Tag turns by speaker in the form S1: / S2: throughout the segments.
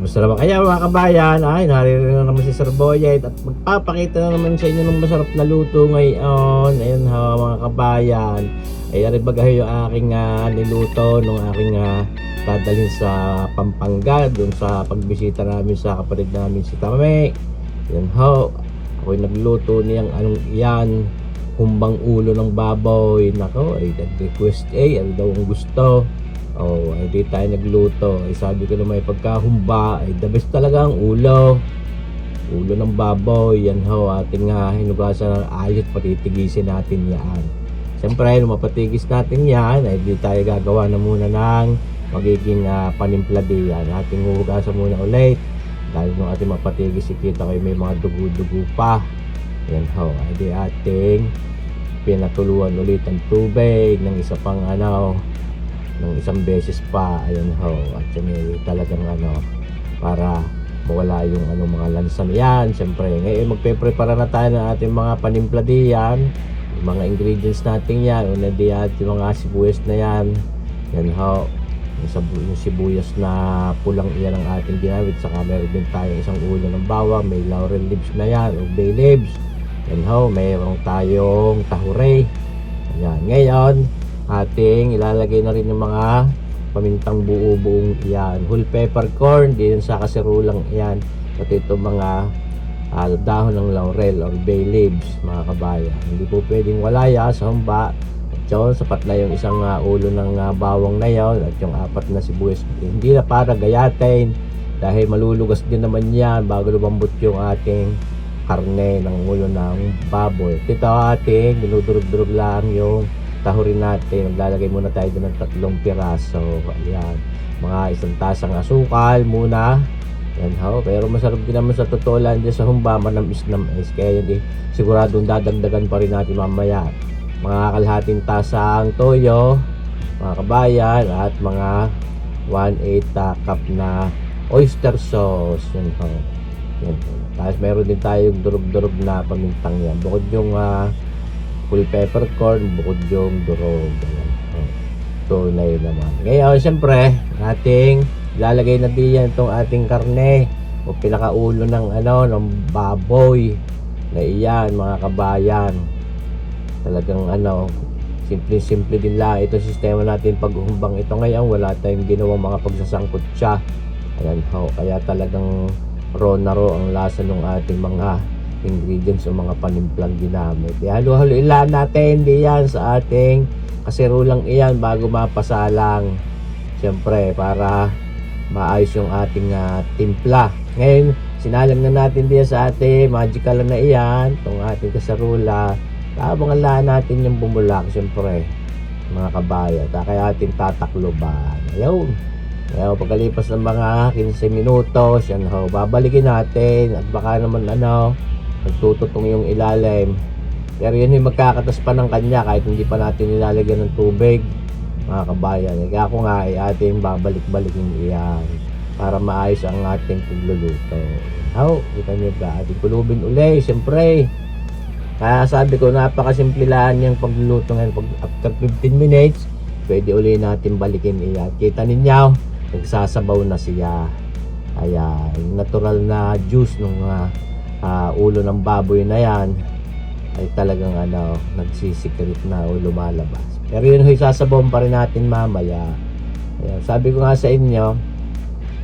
S1: Basta naman kaya mga kabayan, ay naririnig na naman si Sir Boyet at magpapakita na naman sa inyo ng masarap na luto ngayon. Ayun ha mga kabayan, ay aribagahe yung aking niluto nung aking dadalhin sa Pampanga doon sa pagbisita namin sa kapatid namin si Tame. Yan ho, ako'y nagluto niyang anong iyan, humbang ulo ng baboy. Nako, ay nag-request ano daw ang gusto. Oh, ay di tayo nagluto. Ay sabi ko na may pagkahumba, ay the best talaga ang ulo. Ulo ng baboy, yan ho, ating hinugasan ng ayot, patitigisin natin yan. Siyempre, nung mapatigis natin yan, ay di tayo gagawa na muna ng magiging panimpla diyan. Ating huhugasan muna ulit. Dahil nung ating mapatigis, ikita kayo may mga dugo-dugo pa. Yan ho, ay di ating pinatuluan ulit ang tubig ng isa pang ng isang beses pa. Ayan ho, at yun talagang para mawala yung mga lansa yan. Siyempre ngayon magpe-prepara na tayo ng ating mga panimpla diyan, yung mga ingredients natin yan. Una di at yung mga sibuyas na yan. Yan ho, yung sibuyas na pulang iyan ang ating ginamit. Saka meron din tayo isang ulo ng bawang, may laurel leaves na yan o bay leaves. Yan ho, mayroong tayong tahure. Yan, ngayon ating ilalagay na rin yung mga pamintang buo-buong iyan, whole peppercorn din sa kasirulang iyan, pati itong mga dahon ng laurel or bay leaves mga kabayan. Hindi po pwedeng wala yan sa humba. At yun, sapat na yung isang ulo ng bawang na yun at yung 4 na sibuyas. Hindi na para gayatin dahil malulugas din naman yan bago lumambot yung ating karne ng ulo ng baboy. Ito ating dinudurog-durog lang yung tahurin natin. Maglalagay muna tayo doon ng 3 piraso. Ayan, mga 1 tasang asukal muna. Yan ho, pero masarap din naman sa totoo lang dyan sa humba, manamis-namis. Kaya hindi siguradong dadagdagan pa rin natin mamaya. Mga kalahating tasang toyo mga kabayan, at mga 1/8 cup na oyster sauce. Yan ho, yan ho. Tapos meron din tayong durog-durog na pamintang yan, bukod yung full peppercorn, bukod yung durog. Ayan. So, na yun naman. Ngayon, siyempre, ating lalagay na diyan itong ating karne o pinakaulo ng ng baboy na iyan mga kabayan. Talagang simple-simple din lang ito sistema natin paghuhumbang ito ngayon. Wala tayong ginawang mga pagsasangkot siya. Ayan ho, kaya talagang raw na raw ang lasa ng ating mga ingredients o mga panimplang ginamit. Halo-haloin lang natin diyan sa ating kasirulang iyan bago mapasalang. Siyempre para maayos yung ating timpla. Ngayon sinalang na natin diyan sa ating magical na iyan, itong ating kasarula. Abangan natin yung bumulak siyempre mga kabayan. Kaya ating tatakloban. Ayun. Ngayon pagkalipas ng mga 15 minutos, yan ho, babalikin natin at baka naman nagtututong yung ilalim. Pero yun yung magkakatas pa ng kanya kahit hindi pa natin nilalagyan ng tubig mga kabayan. Kaya ako nga ay ating babalik-balikin iyan para maayos ang ating pagluluto. Kita nyo ba? Ating kulubin uli siyempre. Kaya sabi ko napakasimple lang yung pagluluto ngayon. After 15 minutes pwede uli natin balikin iyan. Kita ninyo nagsasabaw na siya. Ayan, natural na juice ng ulo ng baboy na yan ay talagang nagsisikrit na o lumalabas. Pero yun sasabaw pa rin natin mamaya. Ayan, sabi ko nga sa inyo,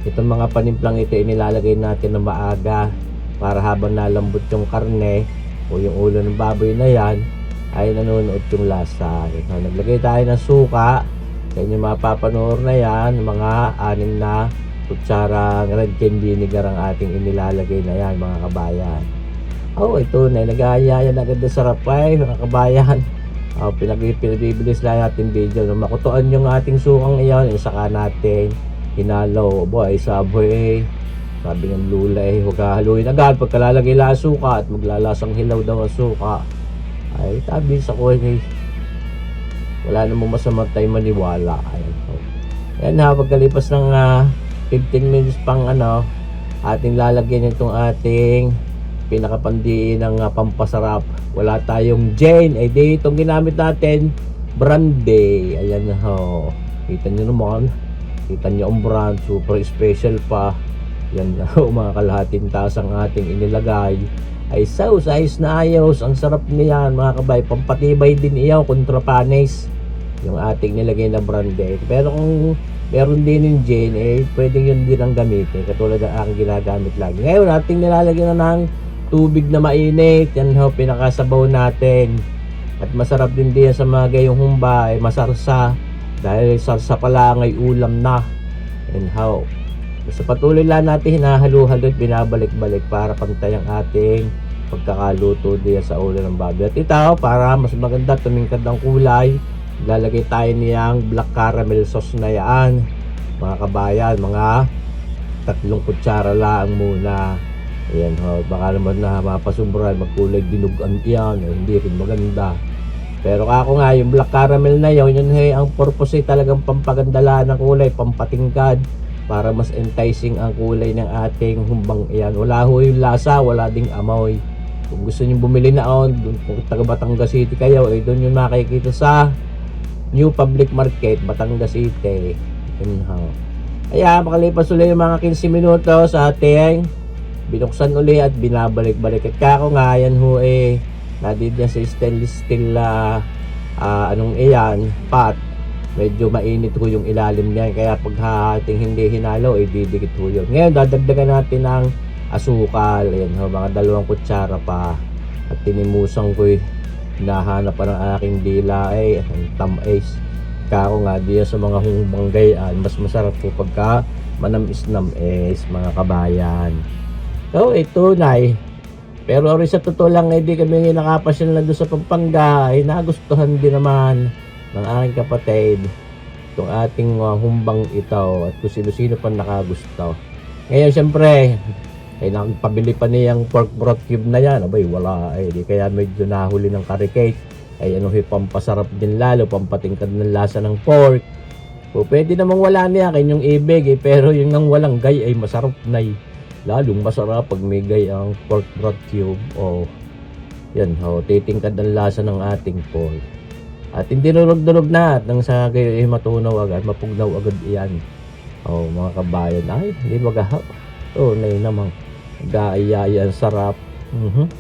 S1: itong mga panimplang ito inilalagay natin na maaga para habang nalambot yung karne o yung ulo ng baboy na yan ay nanunuot yung lasa. Naglagay tayo ng suka. Sa inyo mapapanood na yan, mga 6 na kutsarang red cane vinegar ang ating inilalagay na yan mga kabayan. Ito na nag-aayaya na agad na sarap mga kabayan. Pinabibilis lang natin video na makutuan yung ating sukang iyon. Saka natin hinalo. Sabi ng lula huwag haluin agad pagkalalagay lang suka at maglalasang hilaw daw ang suka. Ay tabi sa ko wala namang masama tayo maniwala. Ayan pagkalipas ng 15 minutes pang ating lalagyan itong ating pinakapandiin ng pampasarap. Wala tayong Jane, di itong ginamit natin brandy. Ayan ho, kita nyo naman, kita nyo ang brand, super special pa. Yan na mga kalahating taas ang ating inilagay. Ay sauce, ayos na ayos. Ang sarap niyan mga kabay. Pampatibay din iyaw kontra panis yung ating nilagay na brandy. Pero kung meron din yung gin, pwedeng yun din ang gamitin. Katulad ng aking ginagamit lagi. Ngayon, ating nilalagyan na ng tubig na mainit. Yan ho, pinakasabaw natin. At masarap din diyan sa mga gayong humba, masarsa. Dahil sarsa pa lang ay ulam na. And how? Basta patuloy lang natin hinahalo-halo at binabalik-balik para pantay ang ating pagkakaluto diyan sa ulo ng baboy. At ito, para mas maganda tumingkad ang kulay, lalagay tayo niyang black caramel sauce na yan mga kabayan, mga 3 kutsara lang muna. Ayan ho, baka naman na mapasubran, magkulay dinugan yan, hindi rin maganda. Pero ako nga yung black caramel na yun ang purpose ay talagang pampaganda lang ng kulay, pampatingkad para mas enticing ang kulay ng ating humbang iyan. Wala ho yung lasa, wala ding amoy. Kung gusto niyo bumili na kung taga Batangas City kayo, doon yung makikita sa New Public Market, Batangas City. Kaya makalipas ulit yung mga 15 minutos sa ating binuksan uli at binabalik-balik. At kako nga yan ho nadidyan sa stainless steel pot. Medyo mainit ho yung ilalim niyan. Kaya pag ating hindi hinalo, didikit ho yun. Ngayon dadagdagan natin ng asukal. Ayan ho, mga 2 kutsara pa. At tinimusang ko hinahanap pa ng aking dila ang tamis. Kako nga diya sa mga humbanggayan, mas masarap po pagka manamis-namis mga kabayan. So tunay. Pero rin sa totoo lang di kami nakapasyon na doon sa Pampanga, nagustuhan din naman ng aking kapatid itong ating humbang ito at kung sino-sino pa nakagusto. Ngayon syempre nagpabili pa niyang pork broth cube na yan. Abay, wala di kaya medyo nahuli ng karikate. Pampasarap din lalo, pampatingkad ng lasa ng pork. O pwede namang wala niya kanyang ibig pero yung nang walang gay ay masarap na lalong masarap pag may gay ang pork broth cube. Yan titingkad ng lasa ng ating pork. At hindi durog-durog na at nang sa gayo matunaw agad, mapugnaw agad iyan. Mga kabayan, hindi magahaw. Nay namang gaayayan sarap.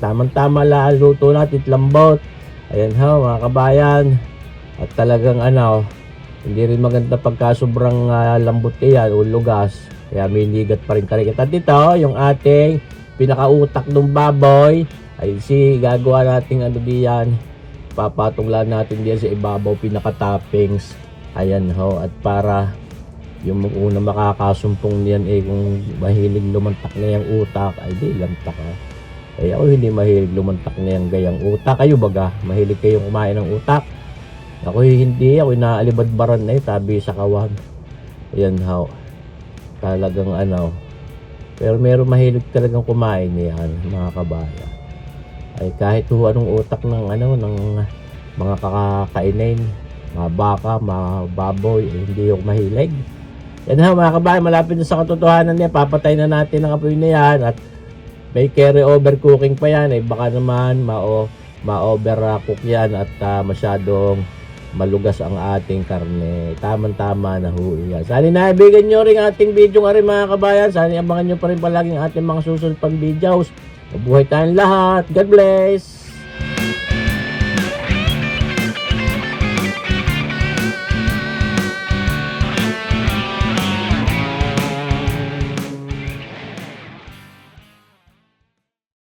S1: Tamang-tama lang luto natin lambot. Ayan mga kabayan. At talagang hindi rin maganda pagka sobrang lambot iyan o lugas. Kaya may ligat pa rin karikit. At ito, yung ating pinakautak ng baboy ay gagawa natin diyan. Papatong lang natin diyan sa ibabaw pinaka-toppings. Ayan at para yung una makakasumpong niyan kung mahilig lumantak na yung utak ay di lantak ako hindi mahilig lumantak na yung gayang utak. Kayo baga mahilig kayong kumain ng utak? Ako hindi, ako inaalibadbaran na tabi sa kawan. Ayan talagang pero meron mahilig talagang kumain niyan mga kabayan. Ay kahit anong utak ng ng mga kakakainin, mga baka, mga baboy, hindi ako mahilig. Yan mga kabayan, malapit na sa katotohanan niya, papatay na natin ang apoy na yan at may carry over cooking pa yan baka naman ma-overcook yan at masyadong malugas ang ating karne. Tamang-tama na ho yan. Sana naibigan nyo rin ating video nga rin mga kabayan. Sana abangan nyo pa rin palagi ang ating mga susunod pang videos. Mabuhay tayong lahat. God bless!